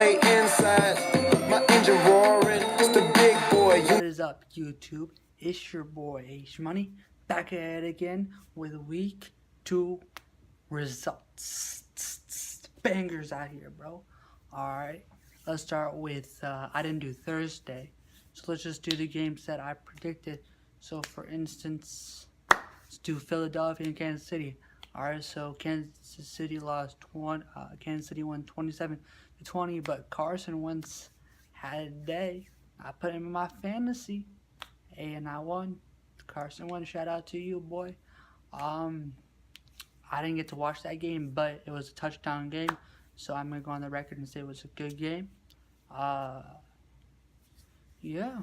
Inside, my engine roaring. It's the big boy. What is up, YouTube? It's your boy H Money back at it again with week 2 results. Bangers out here, bro. Alright, let's start with I didn't do Thursday, so let's just do the games that I predicted. So for instance, let's do Philadelphia and Kansas City. Alright, so Kansas City lost Kansas City won 27-20, but Carson Wentz had a day. I put him in my fantasy, and I won. Carson Wentz, shout out to you, boy. I didn't get to watch that game, but it was a touchdown game, so I'm gonna go on the record and say it was a good game. Yeah,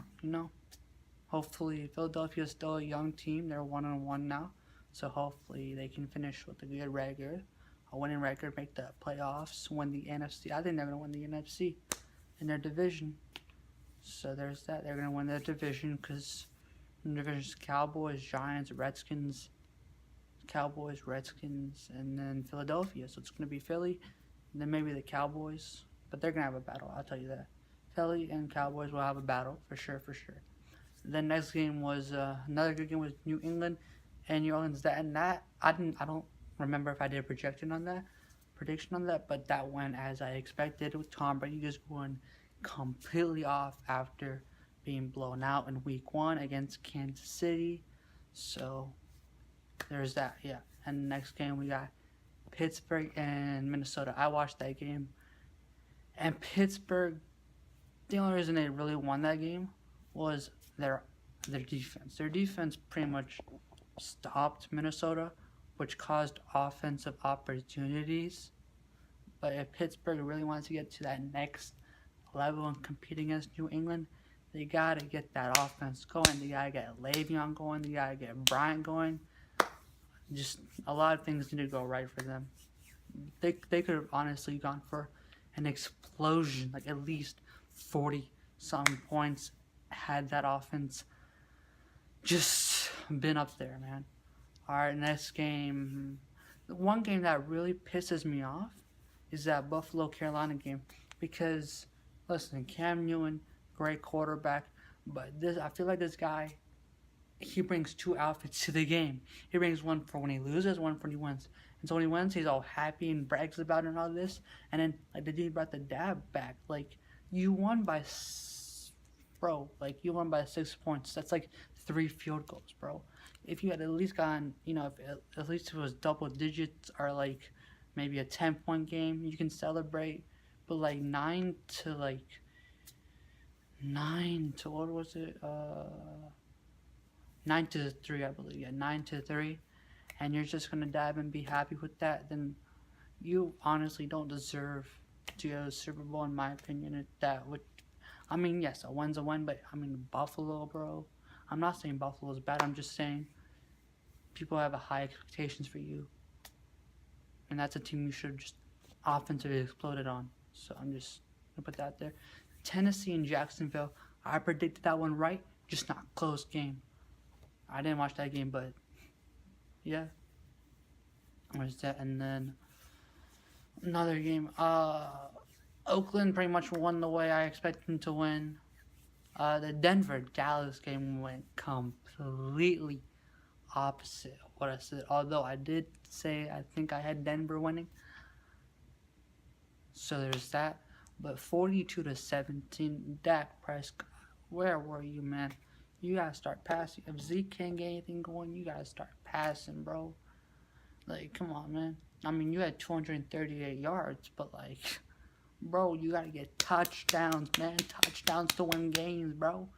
hopefully Philadelphia is still a young team. They're 1-1 now, so hopefully they can finish with a good record, a winning record, make the playoffs, win the NFC. I think they're gonna win the NFC in their division. So there's that. They're gonna win their division because the division's Cowboys, Giants, Redskins, Cowboys, Redskins, and then Philadelphia. So it's gonna be Philly, and then maybe the Cowboys. But they're gonna have a battle. I'll tell you that. Philly and Cowboys will have a battle for sure. The next game was another good game with New England and New Orleans. I don't remember if I did a prediction on that, but that went as I expected with Tom Brady just going completely off after being blown out in week 1 against Kansas City. So there's that, yeah. And the next game we got Pittsburgh and Minnesota. I watched that game, and Pittsburgh, the only reason they really won that game was their defense. Their defense pretty much stopped Minnesota, which caused offensive opportunities. But if Pittsburgh really wants to get to that next level and compete against New England, they gotta get that offense going. They gotta get Le'Veon going. They gotta get Bryant going. Just a lot of things need to go right for them. They could have honestly gone for an explosion, like at least 40-something points, had that offense just been up there, man. Alright, next game. The one game that really pisses me off is that Buffalo-Carolina game, because listen, Cam Newton, great quarterback, but I feel like this guy, he brings 2 outfits to the game. He brings one for when he loses, one for when he wins. And so when he wins, he's all happy and brags about it and all this. And then, like, the dude brought the dab back. Like, you won by 6 points. That's like 3 field goals, bro. If you had at least gotten, if at least it was double digits or like maybe a 10-point game, you can celebrate. But like 9 to what was it? 9-3, I believe. Yeah, 9-3, and you're just gonna dab and be happy with that. Then you honestly don't deserve to go to the Super Bowl, in my opinion. Yes, a win's a win, but Buffalo, bro. I'm not saying Buffalo's bad. I'm just saying people have high expectations for you, and that's a team you should just offensively exploded on. So I'm just gonna put that there. Tennessee and Jacksonville. I predicted that one right, just not close game. I didn't watch that game, but yeah. Where's that? And then another game. Oakland pretty much won the way I expected them to win. The Denver-Dallas game went completely opposite of what I said. Although I did say I think I had Denver winning. So there's that. But 42-17, Dak Prescott, where were you, man? You gotta start passing. If Zeke can't get anything going, you gotta start passing, bro. Like, come on, man. You had 238 yards, but like, bro, you gotta get touchdowns, man. Touchdowns to win games, bro.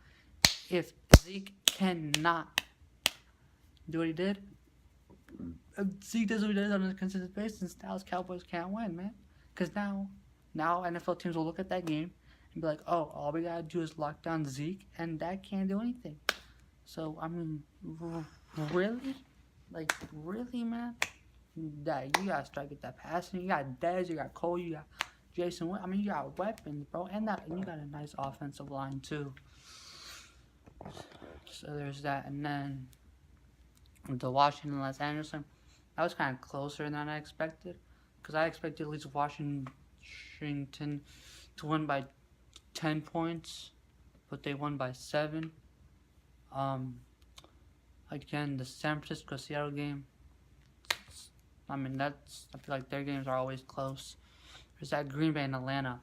If Zeke cannot do what he did, if Zeke does what he does on a consistent basis, Dallas Cowboys can't win, man. Because now NFL teams will look at that game and be like, oh, all we gotta do is lock down Zeke, and Dak can't do anything. So, really? Like, really, man? Dak, you gotta start get that passing. You got Dez, you got Cole, you got Jason Wood. You got weapons, bro. And you got a nice offensive line, too. So, there's that. And then, the Washington-Los Angeles game, that was kind of closer than I expected. Because I expected at least Washington to win by 10 points, but they won by 7. Again, the San Francisco-Seattle game, I feel like their games are always close. There's that Green Bay and Atlanta.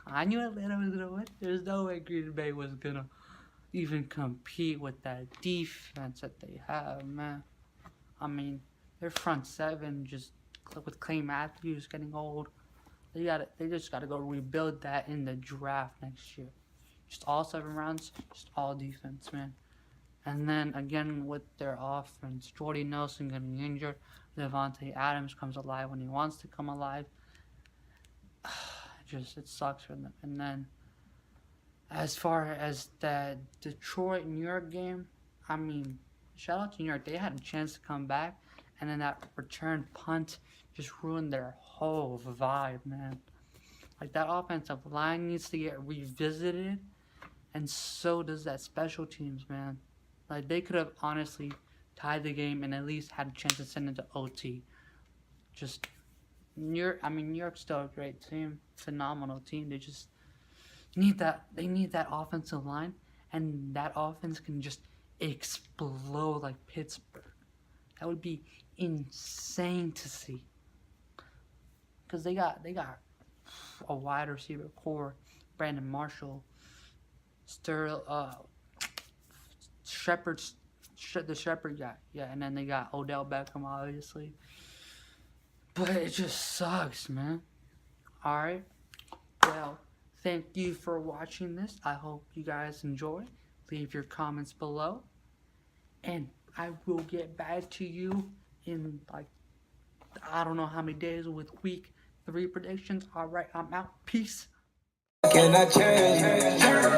I knew Atlanta was going to win. There's no way Green Bay was going to even compete with that defense that they have, man. Their front seven, just with Clay Matthews getting old, they just got to go rebuild that in the draft next year. Just all 7 rounds, just all defense, man. And then again with their offense, Jordy Nelson getting injured, Devontae Adams comes alive when he wants to come alive. It sucks for them. And then as far as that Detroit-New York game, shout out to New York. They had a chance to come back, and then that return punt just ruined their whole vibe, man. Like, that offensive line needs to get revisited, and so does that special teams, man. Like, they could have honestly tied the game and at least had a chance to send it to OT. Just New York's still a great team, phenomenal team. They just need that. They need that offensive line, and that offense can just explode like Pittsburgh. That would be insane to see. Because they got a wide receiver core, Brandon Marshall, the Shepherd guy, and then they got Odell Beckham, obviously. But it just sucks, man. Alright, well, thank you for watching this. I hope you guys enjoy. Leave your comments below, and I will get back to you in, I don't know how many days with week 3 predictions. Alright, I'm out. Peace. Can I change?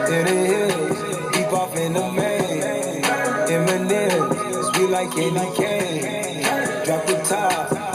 In the hills, deep off in the main. Eminem, sweet like candy cane. Drop the top.